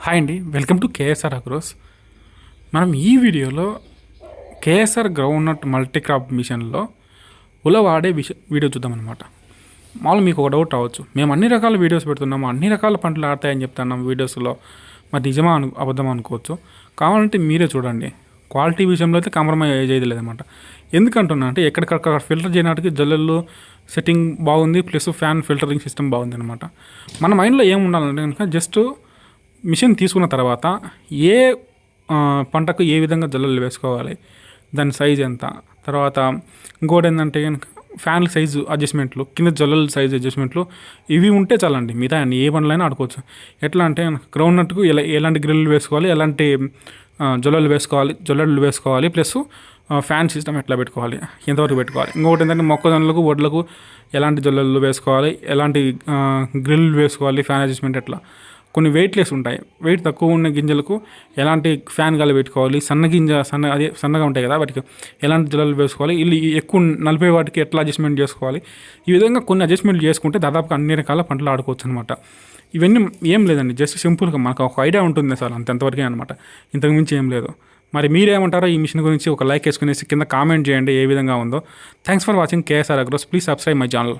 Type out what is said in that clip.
Hi అండి, welcome to KSR agros. మనం ఈ వీడియోలో కేఎస్ఆర్ గ్రౌండ్నట్ మల్టీక్రాప్ మిషన్లో ఉల వాడే వీడియో చూద్దామన్నమాట. మామూలు మీకు ఒక డౌట్ రావచ్చు, మేము అన్ని రకాల వీడియోస్ పెడుతున్నాము, అన్ని రకాల పంటలు ఆడతాయని చెప్తున్నాం వీడియోస్లో, మరి నిజమా అబద్ధం అనుకోవచ్చు. కావాలంటే మీరే చూడండి. క్వాలిటీ విషయంలో అయితే కాంప్రమైజ్ అయ్యేది లేదన్నమాట. ఎందుకంటున్నా అంటే ఎక్కడికక్కడ ఫిల్టర్ చేయడానికి జల్లెల్లో సెట్టింగ్ బాగుంది, ప్లస్ ఫ్యాన్ ఫిల్టరింగ్ సిస్టమ్ బాగుంది అనమాట. మన మైండ్లో ఏం ఉండాలంటే కనుక జస్ట్ మిషన్ తీసుకున్న తర్వాత ఏ పంటకు ఏ విధంగా జల్లెలు వేసుకోవాలి, దాని సైజ్ ఎంత, తర్వాత ఇంకోటి ఏంటంటే కనుక ఫ్యాన్ల సైజు అడ్జస్ట్మెంట్లు, కింద జల్లెల సైజు అడ్జస్ట్మెంట్లు, ఇవి ఉంటే చాలండి. మిగతా ఏ పనులైనా ఆడుకోవచ్చు. ఎట్లా అంటే గ్రౌండ్ నట్కు ఎలాంటి గ్రిల్లు వేసుకోవాలి, ఎలాంటి జల్లెళ్ళు వేసుకోవాలి, ప్లస్ ఫ్యాన్ సిస్టమ్ ఎట్లా పెట్టుకోవాలి, ఎంతవరకు పెట్టుకోవాలి. ఇంకొకటి ఏంటంటే మొక్కజొన్నలకు వడ్లకు ఎలాంటి జల్లెళ్ళు వేసుకోవాలి, ఎలాంటి గ్రిల్ వేసుకోవాలి, ఫ్యాన్ అడ్జస్ట్మెంట్ ఎట్లా. కొన్ని వెయిట్లెస్ ఉంటాయి, వెయిట్ తక్కువ ఉన్న గింజలకు ఎలాంటి ఫ్యాన్ గాలి పెట్టుకోవాలి, సన్నగా ఉంటాయి కదా వాటికి ఎలాంటి జల్లెలు వేసుకోవాలి, ఇల్లు ఎక్కువ నలిపే వాటికి ఎట్లా అడ్జస్ట్మెంట్ చేసుకోవాలి. ఈ విధంగా కొన్ని అడ్జస్ట్మెంట్ చేసుకుంటే దాదాపుగా అన్ని రకాల పంటలు ఆడుకోవచ్చు అనమాట. ఇవన్నీ ఏం లేదండి, జస్ట్ సింపుల్గా మనకు ఒక ఐడియా ఉంటుంది సార్, అంతవరకే అనమాట, ఇంతకుమించి ఏం లేదు. మరి మీరేమంటారో ఈ మిషన్ గురించి ఒక లైక్ వేసుకునేసి కింద కామెంట్ చేయండి ఏ విధంగా ఉందో. Thanks for watching KSR agros. Please subscribe my channel.